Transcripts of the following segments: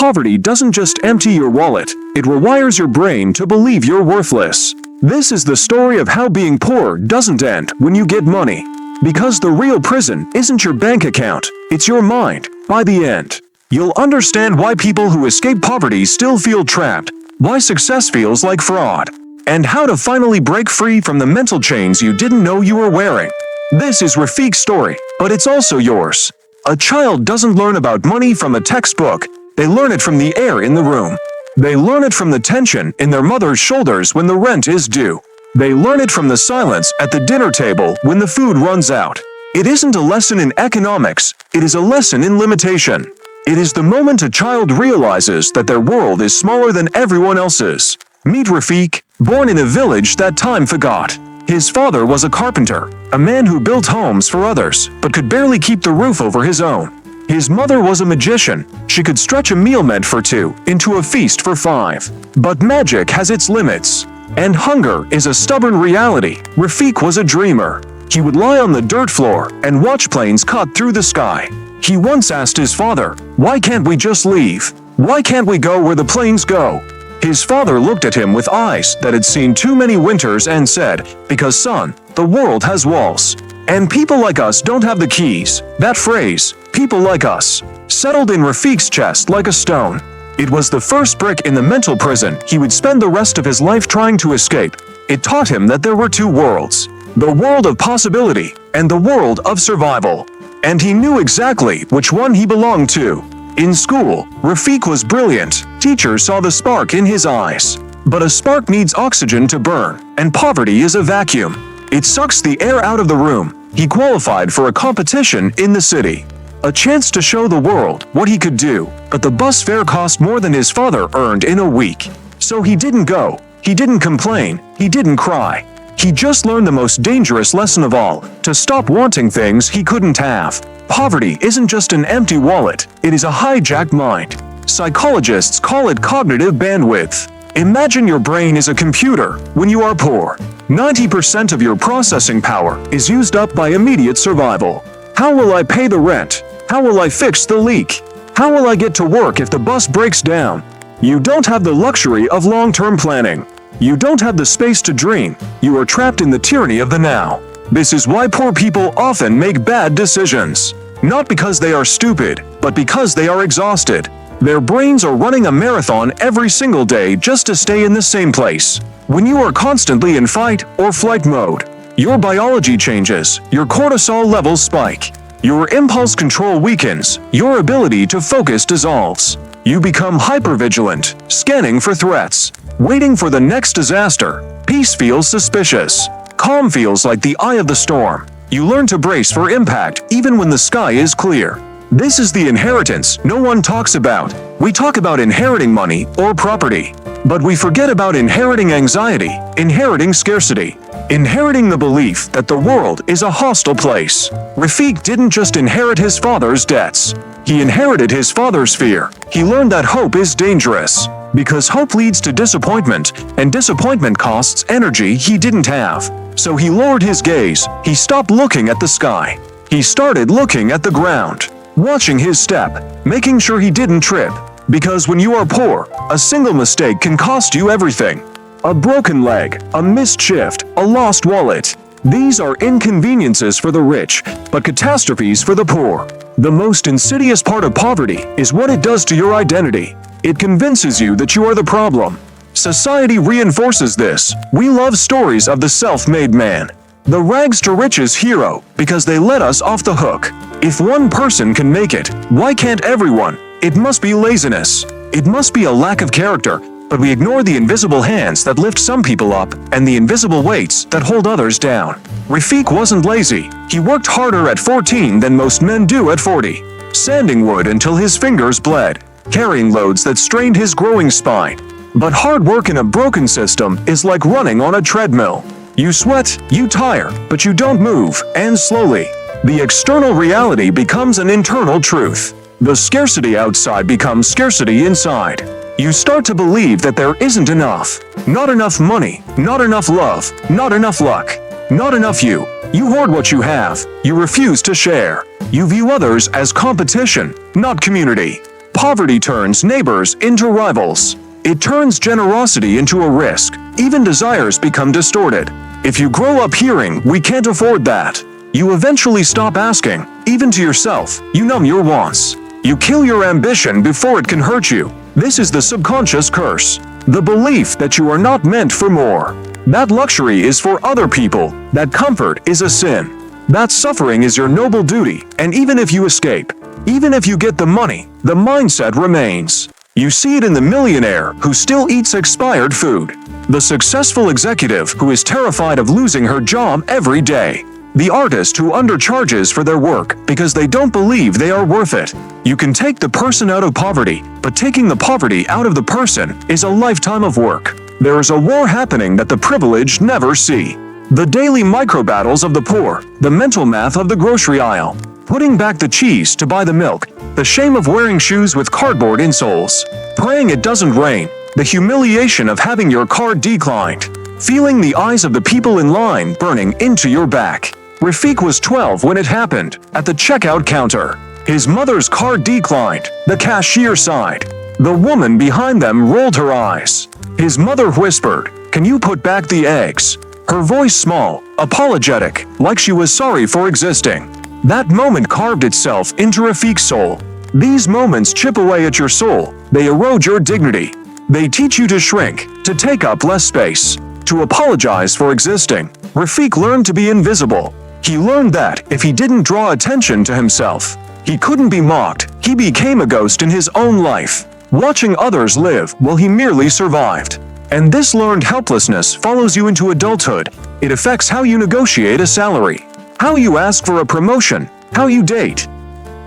poverty doesn't just empty your wallet, it rewires your brain to believe you're worthless. This is the story of how being poor doesn't end when you get money. Because the real prison isn't your bank account, it's your mind. By the end, you'll understand why people who escape poverty still feel trapped, why success feels like fraud, and how to finally break free from the mental chains you didn't know you were wearing. This is Rafiq's story, but it's also yours. A child doesn't learn about money from a textbook, they learn it from the air in the room. They learn it from the tension in their mother's shoulders when the rent is due. They learn it from the silence at the dinner table when the food runs out. It isn't a lesson in economics, it is a lesson in limitation. It is the moment a child realizes that their world is smaller than everyone else's. Meet Rafiq, born in a village that time forgot. His father was a carpenter, a man who built homes for others, but could barely keep the roof over his own. His mother was a magician. She could stretch a meal meant for 2 into a feast for 5. But magic has its limits. And hunger is a stubborn reality. Rafiq was a dreamer. He would lie on the dirt floor and watch planes cut through the sky. He once asked his father, "Why can't we just leave? Why can't we go where the planes go?" His father looked at him with eyes that had seen too many winters and said, "Because son, the world has walls. And people like us don't have the keys." That phrase, "people like us," settled in Rafiq's chest like a stone. It was the first brick in the mental prison he would spend the rest of his life trying to escape. It taught him that there were 2 worlds, the world of possibility and the world of survival. And he knew exactly which one he belonged to. In school, Rafiq was brilliant. Teachers saw the spark in his eyes. But a spark needs oxygen to burn, and poverty is a vacuum. It sucks the air out of the room. He qualified for a competition in the city. A chance to show the world what he could do, but the bus fare cost more than his father earned in a week. So he didn't go. He didn't complain. He didn't cry. He just learned the most dangerous lesson of all, to stop wanting things he couldn't have. Poverty isn't just an empty wallet, it is a hijacked mind. Psychologists call it cognitive bandwidth. Imagine your brain is a computer. When you are poor, 90% of your processing power is used up by immediate survival. How will I pay the rent? How will I fix the leak? How will I get to work if the bus breaks down? You don't have the luxury of long-term planning. You don't have the space to dream. You are trapped in the tyranny of the now. This is why poor people often make bad decisions. Not because they are stupid, but because they are exhausted. Their brains are running a marathon every single day just to stay in the same place. When you are constantly in fight or flight mode, your biology changes, your cortisol levels spike, your impulse control weakens, your ability to focus dissolves. You become hypervigilant, scanning for threats, waiting for the next disaster. Peace feels suspicious. Calm feels like the eye of the storm. You learn to brace for impact even when the sky is clear. This is the inheritance no one talks about. We talk about inheriting money or property, but we forget about inheriting anxiety, inheriting scarcity, inheriting the belief that the world is a hostile place. Rafiq didn't just inherit his father's debts. He inherited his father's fear. He learned that hope is dangerous, because hope leads to disappointment, and disappointment costs energy he didn't have. So he lowered his gaze. He stopped looking at the sky. He started looking at the ground, watching his step, making sure he didn't trip. Because when you are poor, a single mistake can cost you everything. A broken leg, a missed shift, a lost wallet. These are inconveniences for the rich, but catastrophes for the poor. The most insidious part of poverty is what it does to your identity. It convinces you that you are the problem. Society reinforces this. We love stories of the self-made man, the rags to riches hero, because they let us off the hook. If one person can make it, why can't everyone? It must be laziness. It must be a lack of character, but we ignore the invisible hands that lift some people up and the invisible weights that hold others down. Rafiq wasn't lazy. He worked harder at 14 than most men do at 40, sanding wood until his fingers bled, carrying loads that strained his growing spine. But hard work in a broken system is like running on a treadmill. You sweat, you tire, but you don't move, and slowly, the external reality becomes an internal truth. The scarcity outside becomes scarcity inside. You start to believe that there isn't enough. Not enough money, not enough love, not enough luck, not enough you. You hoard what you have. You refuse to share. You view others as competition, not community. Poverty turns neighbors into rivals. It turns generosity into a risk. Even desires become distorted. If you grow up hearing, "We can't afford that," you eventually stop asking, even to yourself. You numb your wants. You kill your ambition before it can hurt you. This is the subconscious curse. The belief that you are not meant for more. That luxury is for other people. That comfort is a sin. That suffering is your noble duty. And even if you escape, even if you get the money, the mindset remains. You see it in the millionaire who still eats expired food. The successful executive who is terrified of losing her job every day. The artist who undercharges for their work because they don't believe they are worth it. You can take the person out of poverty, but taking the poverty out of the person is a lifetime of work. There is a war happening that the privileged never see. The daily micro-battles of the poor, the mental math of the grocery aisle, putting back the cheese to buy the milk, the shame of wearing shoes with cardboard insoles, praying it doesn't rain, the humiliation of having your card declined, feeling the eyes of the people in line burning into your back. Rafiq was 12 when it happened, at the checkout counter. His mother's card declined, the cashier sighed. The woman behind them rolled her eyes. His mother whispered, "Can you put back the eggs?" Her voice small, apologetic, like she was sorry for existing. That moment carved itself into Rafiq's soul. These moments chip away at your soul. They erode your dignity. They teach you to shrink, to take up less space, to apologize for existing. Rafiq learned to be invisible. He learned that if he didn't draw attention to himself, he couldn't be mocked. He became a ghost in his own life, watching others live while he merely survived. And this learned helplessness follows you into adulthood. It affects how you negotiate a salary, how you ask for a promotion, how you date.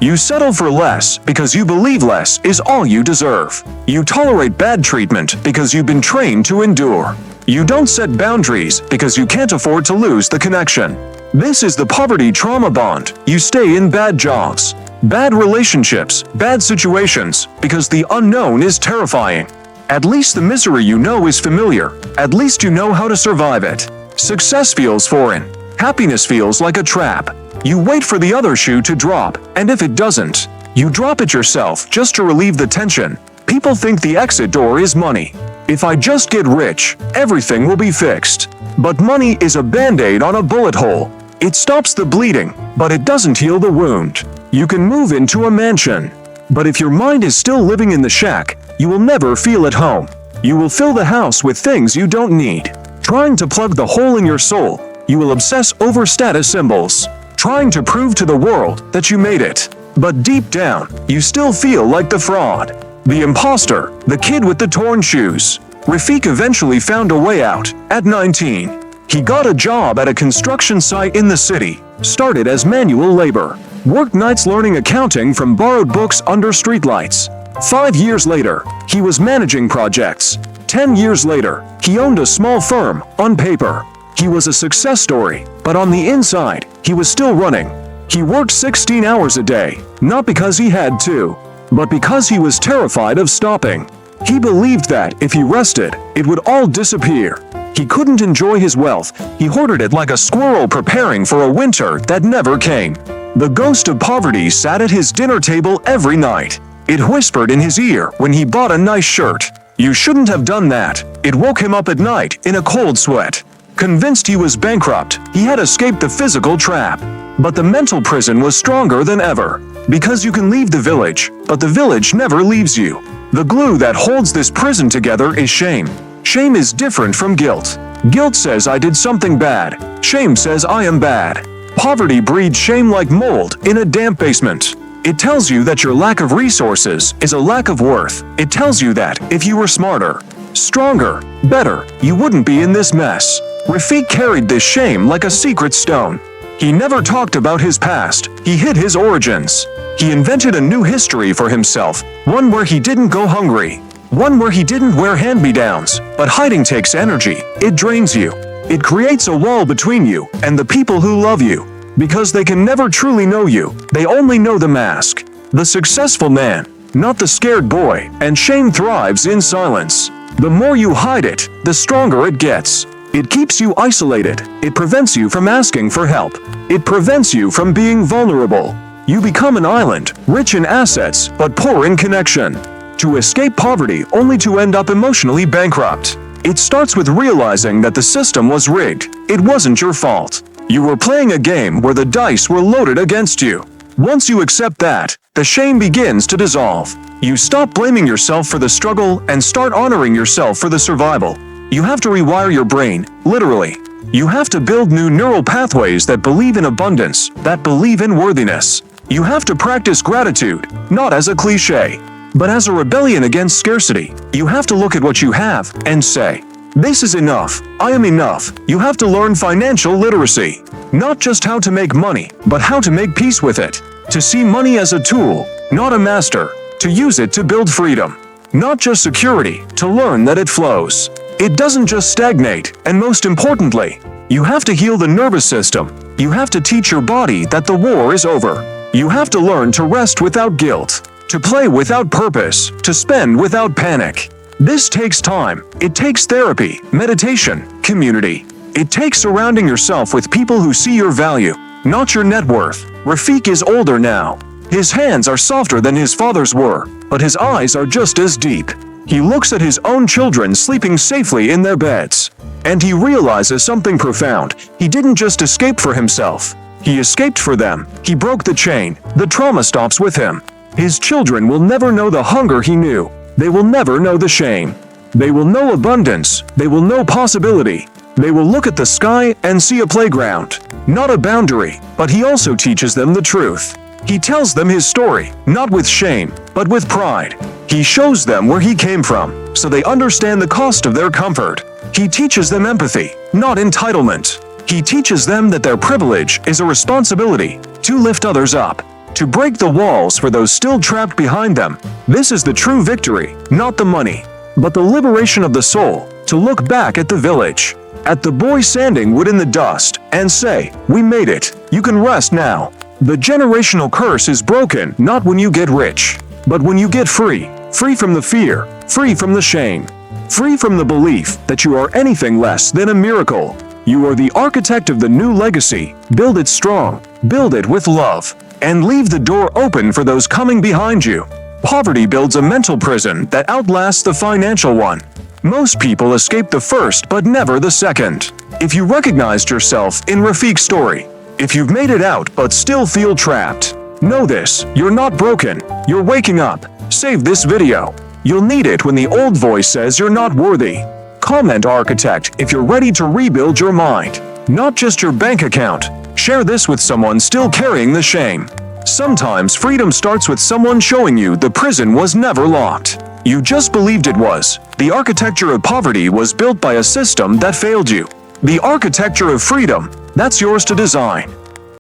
You settle for less because you believe less is all you deserve. You tolerate bad treatment because you've been trained to endure. You don't set boundaries because you can't afford to lose the connection. This is the poverty trauma bond. You stay in bad jobs, bad relationships, bad situations because the unknown is terrifying. At least the misery you know is familiar. At least you know how to survive it. Success feels foreign. Happiness feels like a trap. You wait for the other shoe to drop, and if it doesn't, you drop it yourself just to relieve the tension. People think the exit door is money. If I just get rich, everything will be fixed. But money is a band-aid on a bullet hole. It stops the bleeding, but it doesn't heal the wound. You can move into a mansion, but if your mind is still living in the shack, you will never feel at home. You will fill the house with things you don't need. Trying to plug the hole in your soul, you will obsess over status symbols, trying to prove to the world that you made it. But deep down, you still feel like the fraud, the imposter, the kid with the torn shoes. Rafiq eventually found a way out. At 19, he got a job at a construction site in the city, started as manual labor, worked nights learning accounting from borrowed books under streetlights. 5 years later, he was managing projects. 10 years later, he owned a small firm, on paper. He was a success story, but on the inside, he was still running. He worked 16 hours a day, not because he had to, but because he was terrified of stopping. He believed that if he rested, it would all disappear. He couldn't enjoy his wealth. He hoarded it like a squirrel preparing for a winter that never came. The ghost of poverty sat at his dinner table every night. It whispered in his ear when he bought a nice shirt. You shouldn't have done that. It woke him up at night in a cold sweat. Convinced he was bankrupt, he had escaped the physical trap. But the mental prison was stronger than ever. Because you can leave the village, but the village never leaves you. The glue that holds this prison together is shame. Shame is different from guilt. Guilt says I did something bad. Shame says I am bad. Poverty breeds shame like mold in a damp basement. It tells you that your lack of resources is a lack of worth. It tells you that if you were smarter, stronger, better, you wouldn't be in this mess. Rafiq carried this shame like a secret stone. He never talked about his past. He hid his origins. He invented a new history for himself, one where he didn't go hungry, one where he didn't wear hand-me-downs. But hiding takes energy. It drains you. It creates a wall between you and the people who love you. Because they can never truly know you. They only know the mask. The successful man, not the scared boy, and shame thrives in silence. The more you hide it, the stronger it gets. It keeps you isolated. It prevents you from asking for help. It prevents you from being vulnerable. You become an island, rich in assets, but poor in connection. To escape poverty only to end up emotionally bankrupt. It starts with realizing that the system was rigged. It wasn't your fault. You were playing a game where the dice were loaded against you. Once you accept that, the shame begins to dissolve. You stop blaming yourself for the struggle and start honoring yourself for the survival. You have to rewire your brain, literally. You have to build new neural pathways that believe in abundance, that believe in worthiness. You have to practice gratitude, not as a cliche, but as a rebellion against scarcity. You have to look at what you have and say, "This is enough. I am enough." You have to learn financial literacy. Not just how to make money, but how to make peace with it. To see money as a tool, not a master. To use it to build freedom. Not just security, to learn that it flows. It doesn't just stagnate, and most importantly, you have to heal the nervous system. You have to teach your body that the war is over. You have to learn to rest without guilt. To play without purpose, to spend without panic. This takes time. It takes therapy, meditation, community. It takes surrounding yourself with people who see your value, not your net worth. Rafik is older now. His hands are softer than his father's were, but his eyes are just as deep. He looks at his own children sleeping safely in their beds, and he realizes something profound. He didn't just escape for himself. He escaped for them. He broke the chain. The trauma stops with him. His children will never know the hunger he knew. They will never know the shame. They will know abundance. They will know possibility. They will look at the sky and see a playground, not a boundary, but he also teaches them the truth. He tells them his story, not with shame, but with pride. He shows them where he came from, so they understand the cost of their comfort. He teaches them empathy, not entitlement. He teaches them that their privilege is a responsibility to lift others up, to break the walls for those still trapped behind them. This is the true victory, not the money, but the liberation of the soul, to look back at the village, at the boy sanding wood in the dust, and say, "We made it. You can rest now." The generational curse is broken not when you get rich, but when you get free. Free from the fear, free from the shame, free from the belief that you are anything less than a miracle. You are the architect of the new legacy. Build it strong, build it with love, and leave the door open for those coming behind you. Poverty builds a mental prison that outlasts the financial one. Most people escape the first but never the second. If you recognized yourself in Rafik's story, if you've made it out but still feel trapped, know this: you're not broken, you're waking up. Save this video. You'll need it when the old voice says you're not worthy. Comment architect if you're ready to rebuild your mind, not just your bank account. Share this with someone still carrying the shame. Sometimes freedom starts with someone showing you the prison was never locked. You just believed it was. The architecture of poverty was built by a system that failed you. The architecture of freedom, that's yours to design.